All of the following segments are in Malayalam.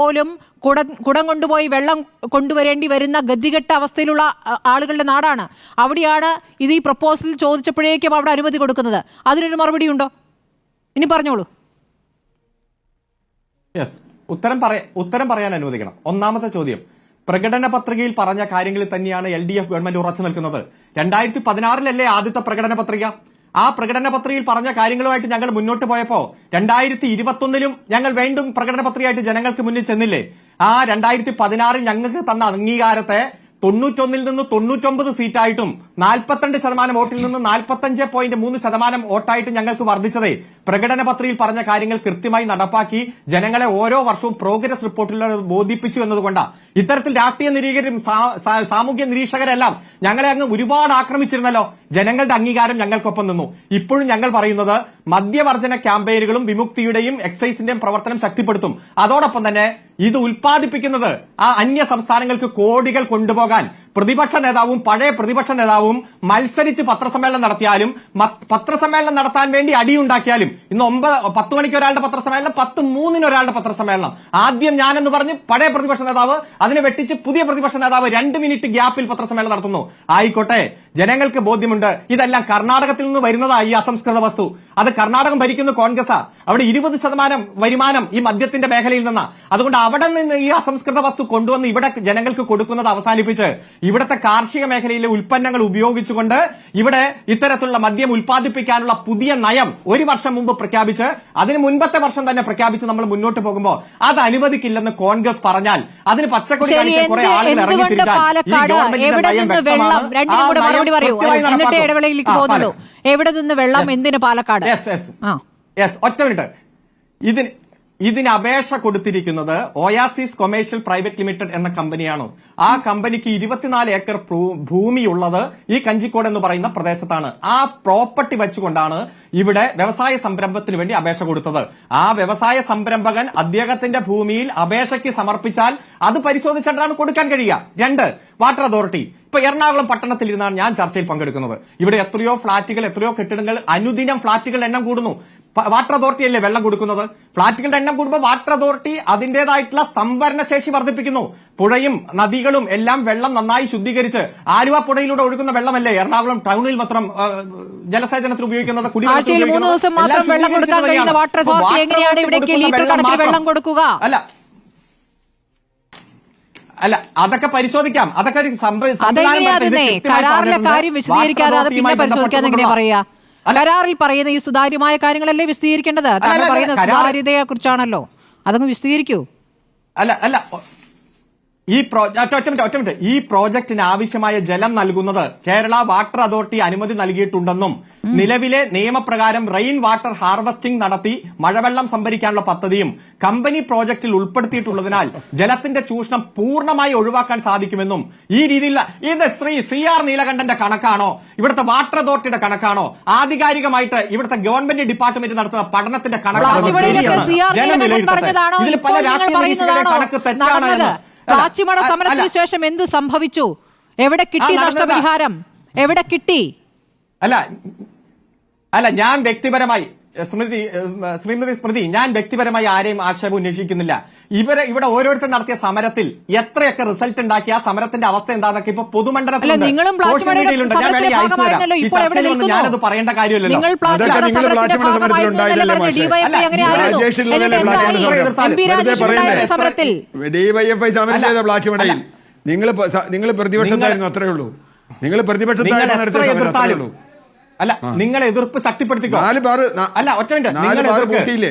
പോലും കുടം കൊണ്ടുപോയി വെള്ളം കൊണ്ടുവരേണ്ടി വരുന്ന ഗതികെട്ട അവസ്ഥയിലുള്ള ആളുകളുടെ നാടാണ്. അവിടെയാണ് ഇത് ഈ പ്രപ്പോസൽ ചോദിച്ചപ്പോഴേക്കും അവിടെ അനുമതി കൊടുക്കുന്നത്. അതിനൊരു മറുപടി ഉണ്ടോ? ഇനി പറഞ്ഞോളൂ. ഉത്തരം പറയാൻ അനുവദിക്കണം. ഒന്നാമത്തെ ചോദ്യം, പ്രകടന പത്രികയിൽ പറഞ്ഞ കാര്യങ്ങളിൽ തന്നെയാണ് LDF ഗവൺമെന്റ് ഉറച്ചു നിൽക്കുന്നത്. 2016 ആദ്യത്തെ പ്രകടന പത്രിക. ആ പ്രകടന പത്രികയിൽ പറഞ്ഞ കാര്യങ്ങളുമായിട്ട് ഞങ്ങൾ മുന്നോട്ട് പോയപ്പോ 2021 ഞങ്ങൾ വീണ്ടും പ്രകടന പത്രികയായിട്ട് ജനങ്ങൾക്ക് മുന്നിൽ ചെന്നില്ലേ? ആ 2016 ഞങ്ങൾക്ക് തന്ന അംഗീകാരത്തെ 91 നിന്ന് 99 സീറ്റായിട്ടും 42% വോട്ടിൽ നിന്ന് 45.3% വോട്ടായിട്ട് ഞങ്ങൾക്ക് വർദ്ധിച്ചതേ പ്രകടന പത്രികയിൽ പറഞ്ഞ കാര്യങ്ങൾ കൃത്യമായി നടപ്പാക്കി ജനങ്ങളെ ഓരോ വർഷവും പ്രോഗ്രസ് റിപ്പോർട്ടിലൂടെ ബോധിപ്പിച്ചു എന്നതുകൊണ്ടാണ്. ഇത്തരത്തിൽ രാഷ്ട്രീയ നിരീക്ഷകരും സാമൂഹ്യ നിരീക്ഷകരെല്ലാം ഞങ്ങളെ അങ്ങ് ഒരുപാട് ആക്രമിച്ചിരുന്നല്ലോ. ജനങ്ങളുടെ അംഗീകാരം ഞങ്ങൾക്കൊപ്പം നിന്നു. ഇപ്പോഴും ഞങ്ങൾ പറയുന്നത് മദ്യവർജന ക്യാമ്പയിനുകളും വിമുക്തിയുടെയും എക്സൈസിന്റെയും പ്രവർത്തനം ശക്തിപ്പെടുത്തും. അതോടൊപ്പം തന്നെ ഇത് ഉൽപ്പാദിപ്പിക്കുന്നത് ആ അന്യ സംസ്ഥാനങ്ങൾക്ക് കോടികൾ കൊണ്ടുപോകാൻ പ്രതിപക്ഷ നേതാവും പഴയ പ്രതിപക്ഷ നേതാവും മത്സരിച്ച് പത്രസമ്മേളനം നടത്തിയാലും പത്രസമ്മേളനം നടത്താൻ വേണ്ടി അടിയുണ്ടാക്കിയാലും ഇന്ന് 10 മണിക്ക് ഒരാളുടെ പത്രസമ്മേളനം, 10:03 ഒരാളുടെ പത്രസമ്മേളനം. ആദ്യം ഞാനെന്ന് പറഞ്ഞ് പഴയ പ്രതിപക്ഷ നേതാവ് അതിനെ വെട്ടിച്ച് പുതിയ പ്രതിപക്ഷ നേതാവ് 2 മിനിറ്റ് ഗ്യാപ്പിൽ പത്രസമ്മേളനം നടത്തുന്നു. ആയിക്കോട്ടെ, ജനങ്ങൾക്ക് ബോധ്യമുണ്ട് ഇതെല്ലാം കർണാടകത്തിൽ നിന്ന് വരുന്നതായി ഈ അസംസ്കൃത വസ്തു. അത് കർണാടകം ഭരിക്കുന്ന കോൺഗ്രസാ. അവിടെ 20% വരുമാനം ഈ മദ്യത്തിന്റെ മേഖലയിൽ നിന്നാ. അതുകൊണ്ട് അവിടെ നിന്ന് ഈ അസംസ്കൃത വസ്തു കൊണ്ടുവന്ന് ഇവിടെ ജനങ്ങൾക്ക് കൊടുക്കുന്നത് അവസാനിപ്പിച്ച് ഇവിടുത്തെ കാർഷിക മേഖലയിലെ ഉൽപ്പന്നങ്ങൾ ഉപയോഗിച്ചുകൊണ്ട് ഇവിടെ ഇത്തരത്തിലുള്ള മദ്യം ഉൽപ്പാദിപ്പിക്കാനുള്ള പുതിയ നയം 1 വർഷം മുമ്പ് പ്രഖ്യാപിച്ച് അതിന് മുൻപത്തെ വർഷം തന്നെ പ്രഖ്യാപിച്ച് നമ്മൾ മുന്നോട്ട് പോകുമ്പോൾ അത് അനുവദിക്കില്ലെന്ന് കോൺഗ്രസ് പറഞ്ഞാൽ അതിന് പച്ചക്കൊടി കാണിക്കാൻ കുറെ ആളുകൾ ഇറങ്ങി തിരിച്ചാൽ എവിടെ നിന്ന് വെള്ളം എന്തിന് പാലക്കാട്? ഒറ്റ മിനിറ്റ്. ഇതിന് അപേക്ഷ കൊടുത്തിരിക്കുന്നത് ഒയാസിസ് കൊമേഴ്ഷ്യൽ പ്രൈവറ്റ് ലിമിറ്റഡ് എന്ന കമ്പനിയാണ്. ആ കമ്പനിക്ക് 24 ഏക്കർ ഭൂമിയുള്ളത് ഈ കഞ്ചിക്കോട് എന്ന് പറയുന്ന പ്രദേശത്താണ്. ആ പ്രോപ്പർട്ടി വെച്ചുകൊണ്ടാണ് ഇവിടെ വ്യവസായ സംരംഭത്തിന് വേണ്ടി അപേക്ഷ കൊടുത്തത്. ആ വ്യവസായ സംരംഭകൻ അദ്ദേഹത്തിന്റെ ഭൂമിയിൽ അപേക്ഷയ്ക്ക് സമർപ്പിച്ചാൽ അത് പരിശോധിച്ചിട്ടാണ് കൊടുക്കാൻ കഴിയുക. 2, വാട്ടർ അതോറിറ്റി. ഇപ്പൊ എറണാകുളം പട്ടണത്തിൽ ഇരുന്നാണ് ഞാൻ ചർച്ചയിൽ പങ്കെടുക്കുന്നത്. ഇവിടെ എത്രയോ ഫ്ളാറ്റുകൾ, എത്രയോ കെട്ടിടങ്ങൾ, അനുദിനം ഫ്ളാറ്റുകളുടെ എണ്ണം കൂടുന്നു. വാട്ടർ അതോറിറ്റി അല്ലേ വെള്ളം കൊടുക്കുന്നത്? ഫ്ളാറ്റുകളുടെ എണ്ണം കൂടുമ്പോൾ വാട്ടർ അതോറിറ്റി അതിന്റേതായിട്ടുള്ള സംഭരണ ശേഷി വർദ്ധിപ്പിക്കുന്നു. പുഴയും നദികളും എല്ലാം വെള്ളം നന്നായി ശുദ്ധീകരിച്ച് ആലുവ പുഴയിലൂടെ ഒഴുകുന്ന വെള്ളമല്ലേ എറണാകുളം ടൗണിൽ മാത്രം ജലസേചനത്തിന് ഉപയോഗിക്കുന്നത്? അല്ല, അതൊക്കെ പരിശോധിക്കാം. അതൊക്കെ കരാറിൽ പറയുന്ന ഈ സുതാര്യമായ കാര്യങ്ങളല്ലേ വിശദീകരിക്കേണ്ടത്? താങ്കൾ പറയുന്ന സുതാര്യതയെ കുറിച്ചാണല്ലോ. അതങ്ങ് വിശദീകരിക്കൂ. ഈ പ്രോജക്റ്റിന് ആവശ്യമായ ജലം നൽകുന്നത് കേരള വാട്ടർ അതോറിറ്റി അനുമതി നൽകിയിട്ടുണ്ടെന്നും നിലവിലെ നിയമപ്രകാരം റെയിൻ വാട്ടർ ഹാർവസ്റ്റിംഗ് നടത്തി മഴവെള്ളം സംഭരിക്കാനുള്ള പദ്ധതിയും കമ്പനി പ്രോജക്റ്റിൽ ഉൾപ്പെടുത്തിയിട്ടുള്ളതിനാൽ ജലത്തിന്റെ ചൂഷണം പൂർണ്ണമായി ഒഴിവാക്കാൻ സാധിക്കുമെന്നും ഈ രീതിയിലുള്ള ഇത് CR നീലകണ്ഠന്റെ കണക്കാണോ, ഇവിടുത്തെ വാട്ടർ അതോറിറ്റിയുടെ കണക്കാണോ, ആധികാരികമായിട്ട് ഇവിടുത്തെ ഗവൺമെന്റ് ഡിപ്പാർട്ട്മെന്റ് നടത്തുന്ന പഠനത്തിന്റെ കണക്കാണോ? ഇതിൽ പല രാഷ്ട്രീയ കണക്ക് തെറ്റാണ്. കാച്ചിമട സമരത്തിന് ശേഷം എന്ത് സംഭവിച്ചു? എവിടെ കിട്ടി നഷ്ടപരിഹാരം? എവിടെ കിട്ടി? അല്ല ഞാൻ വ്യക്തിപരമായി സ്മൃതി ഞാൻ വ്യക്തിപരമായി ആരെയും ആക്ഷേപം ഉന്നയിക്കുന്നില്ല. ഇവിടെ ഓരോരുത്തർ നടത്തിയ സമരത്തിൽ എത്രയൊക്കെ റിസൾട്ട് ഉണ്ടാക്കി, ആ സമരത്തിന്റെ അവസ്ഥ എന്താന്നൊക്കെ ഇപ്പൊ പൊതുമണ്ഡലത്തിൽ ഞാനത് പറയേണ്ട കാര്യമല്ലല്ലോ. നിങ്ങൾ പ്രതിപക്ഷത്തായിരുന്നു, അത്രേ ഉള്ളൂ. നിങ്ങൾ പ്രതിപക്ഷത്തായിരുന്നു. അല്ല, നിങ്ങൾ എതിർപ്പ് ശക്തിപ്പെടുത്തിക്കോ. അല്ല, ഒറ്റ മിനിറ്റ്.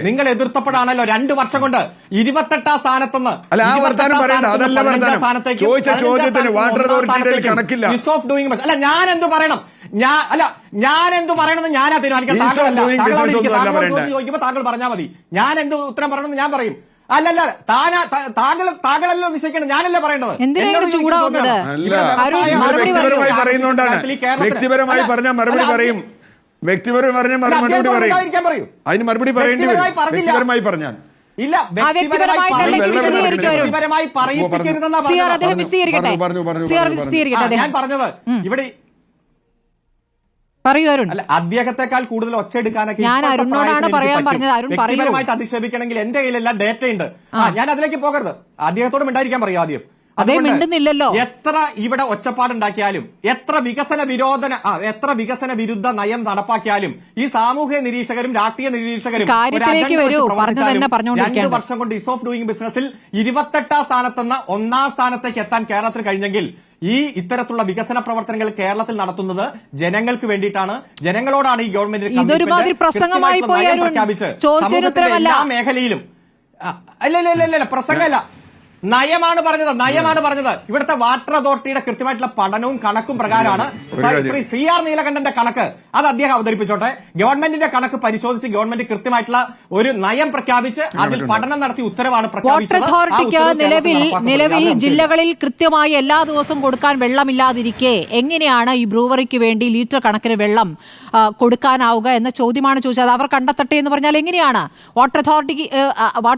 നിങ്ങൾ എതിർത്തപ്പോഴാണല്ലോ 2 വർഷം കൊണ്ട് 28ാം സ്ഥാനത്തുനിന്ന് അല്ല ഞാൻ എന്ത് പറയണം? ഞാൻ എന്ത് പറയണമെന്ന് ഞാനാ തീരുമാനിക്കണം. ചോദിക്കുമ്പോ താങ്കൾ പറഞ്ഞാൽ മതി. ഞാൻ എന്ത് ഉത്തരം പറയണമെന്ന് ഞാൻ പറയും. അല്ലല്ല, താങ്കളല്ലോ നിശ്ചയിക്കണം, ഞാനല്ലേ പറയേണ്ടത്. വ്യക്തിപരമായി പറഞ്ഞാൽ മറുപടി പറയും. വ്യക്തിപരമായി പറഞ്ഞാൽ മറുപടി പറയും. അതിന് മറുപടി പറയേണ്ടി വരും. വ്യക്തിപരമായി പറഞ്ഞാൽ ഇല്ല, വ്യക്തിപരമായി പറയിപ്പിക്കരുതെന്നാ ഞാൻ പറഞ്ഞത്. ഇവിടെ പറയൂ അരുൺ. അല്ല, അദ്ദേഹത്തെക്കാൾ കൂടുതൽ ഒച്ചയെടുക്കാനൊക്കെ ഞാൻ ഇപ്പോഴത്തെ അരുണിനോടാണ് പ്രായത്തിൽ പറയാൻ എനിക്ക് പറഞ്ഞത്. അരുൺ പറ്റും. പറയൂ. വ്യക്തിപരമായിട്ട് അധിക്ഷേപിക്കണമെങ്കിൽ എന്റെ കയ്യിലെല്ലാം ഡേറ്റ ഉണ്ട്. ഞാൻ അതിലേക്ക് പോകരുത്. അദ്ദേഹത്തോട് മിണ്ടായിരിക്കാൻ പറയൂ ആദ്യം. അതേ മിണ്ടുന്നില്ലല്ലോ. എത്ര ഇവിടെ ഒച്ചപ്പാടുണ്ടാക്കിയാലും, എത്ര വികസന വിരുദ്ധ നയം നടപ്പാക്കിയാലും, ഈ സാമൂഹ്യ നിരീക്ഷകരും രാഷ്ട്രീയ നിരീക്ഷകരും കാര്യത്തിലേക്ക് വരൂ. പറഞ്ഞു തന്നെ പറഞ്ഞുകൊണ്ടിരിക്കുകയാണ്. 2 വർഷം കൊണ്ട് ഈസ് ഓഫ് ഡൂയിങ് ബിസിനസിൽ 28ാം സ്ഥാനത്തുനിന്ന് 1ാം സ്ഥാനത്തേക്ക് എത്താൻ കേരളത്തിന് കഴിഞ്ഞെങ്കിൽ ഈ ഇത്തരത്തിലുള്ള വികസന പ്രവർത്തനങ്ങൾ കേരളത്തിൽ നടത്തുന്നത് ജനങ്ങൾക്ക് വേണ്ടിയിട്ടാണ്. ജനങ്ങളോടാണ് ഈ ഗവൺമെന്റ് ഇതൊരുമാതിരി പ്രസംഗമായി പോയി അരുൺ. ചോദിച്ചതിന് ഉത്തരമല്ല. എല്ലാ മേഖലയിലും അല്ല പ്രസംഗമല്ല, നയമാണ് പറഞ്ഞത്. ഇവിടുത്തെ വാട്ടർ അതോറിറ്റിയുടെ കൃത്യമായിട്ടുള്ള പഠനവും കണക്കും പ്രകാരമാണ് ശ്രീ CR നീലകണ്ഠന്റെ കണക്ക്. അത് അദ്ദേഹം അവതരിപ്പിച്ചോട്ടെ. ഗവൺമെന്റിന്റെ കണക്ക് പരിശോധിച്ച് ഗവൺമെന്റ് കൃത്യമായിട്ടുള്ള ഒരു നയം പ്രഖ്യാപിച്ച് അതിൽ പഠനം നടത്തി ഉത്തരവാണ് പ്രഖ്യാപിച്ചത്. വാട്ടർ അതോറിറ്റിക്ക് നിലവിൽ ജില്ലകളിൽ കൃത്യമായി എല്ലാ ദിവസവും കൊടുക്കാൻ വെള്ളമില്ലാതിരിക്കെ എങ്ങനെയാണ് ഈ ബ്രൂവറിക്ക് വേണ്ടി ലിറ്റർ കണക്കിന് വെള്ളം കൊടുക്കാനാവുക എന്ന ചോദ്യമാണ് ചോദിച്ചത്. അത് അവർ കണ്ടെത്തട്ടെ എന്ന് പറഞ്ഞാൽ എങ്ങനെയാണ്? വാട്ടർ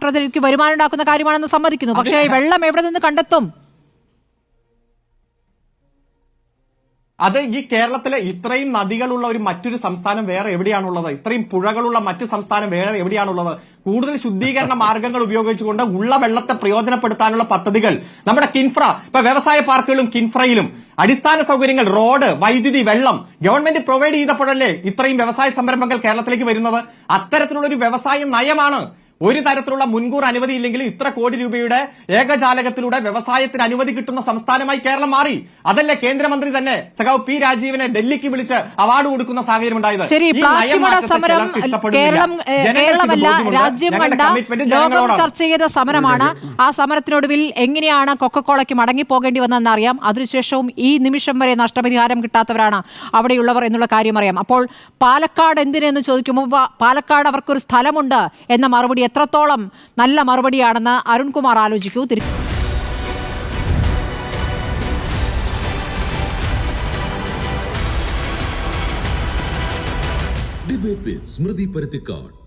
അതോറിറ്റിക്ക് വരുമാനം ഉണ്ടാക്കുന്ന കാര്യമാണെന്ന് സമ്മതിക്കുന്നു. പക്ഷേ വെള്ളം എവിടെ നിന്ന് കണ്ടെത്തും? അത് ഈ കേരളത്തിലെ ഇത്രയും നദികളുള്ള മറ്റൊരു സംസ്ഥാനം വേറെ എവിടെയാണുള്ളത്? ഇത്രയും പുഴകളുള്ള മറ്റു സംസ്ഥാനം വേറെ എവിടെയാണുള്ളത്? കൂടുതൽ ശുദ്ധീകരണ മാർഗങ്ങൾ ഉപയോഗിച്ചുകൊണ്ട് ഉള്ള വെള്ളത്തെ പ്രയോജനപ്പെടുത്താനുള്ള പദ്ധതികൾ നമ്മുടെ കിൻഫ്ര, ഇപ്പൊ വ്യവസായ പാർക്കുകളും കിൻഫ്രയിലും അടിസ്ഥാന സൗകര്യങ്ങൾ, റോഡ്, വൈദ്യുതി, വെള്ളം ഗവൺമെന്റ് പ്രൊവൈഡ് ചെയ്തപ്പോഴല്ലേ ഇത്രയും വ്യവസായ സംരംഭങ്ങൾ കേരളത്തിലേക്ക് വരുന്നത്? അത്തരത്തിലുള്ള ഒരു വ്യവസായ നയമാണ്. ഒരു തരത്തിലുള്ള മുൻകൂർ അനുമതി ഇല്ലെങ്കിലും ഇത്ര കോടി രൂപയുടെ ഏകജാലകത്തിലൂടെ വ്യവസായത്തിന് അനുമതി കിട്ടുന്ന സംസ്ഥാനമായി കേരളം മാറി. അതല്ലേ കേന്ദ്രമന്ത്രി തന്നെ സഖാവ് P. രാജീവനെ ഡൽഹിക്ക് വിളിച്ച് അവാർഡ് കൊടുക്കുന്ന സാഹചര്യം ഉണ്ടായത്. ശരി, പ്ലാച്ചിമട സമരം കേരളമല്ല രാജ്യം കണ്ട, ലോകം ചർച്ച ചെയ്ത സമരമാണ്. ആ സമരത്തിനൊടുവിൽ എങ്ങനെയാണ് കൊക്കക്കോളയ്ക്ക് മടങ്ങിപ്പോകേണ്ടി വന്നതെന്ന് അറിയാം. അതിനുശേഷവും ഈ നിമിഷം വരെ നഷ്ടപരിഹാരം കിട്ടാത്തവരാണ് അവിടെയുള്ളവർ എന്നുള്ള കാര്യം അറിയാം. അപ്പോൾ പാലക്കാട് എന്തിനെന്ന് ചോദിക്കുമ്പോൾ പാലക്കാട് അവർക്കൊരു സ്ഥലമുണ്ട് എന്ന മറുപടി എത്രത്തോളം നല്ല മറുപടിയാണെന്ന് അരുൺകുമാർ ആലോചിക്കൂ. Debate with Smriti Paruthikad.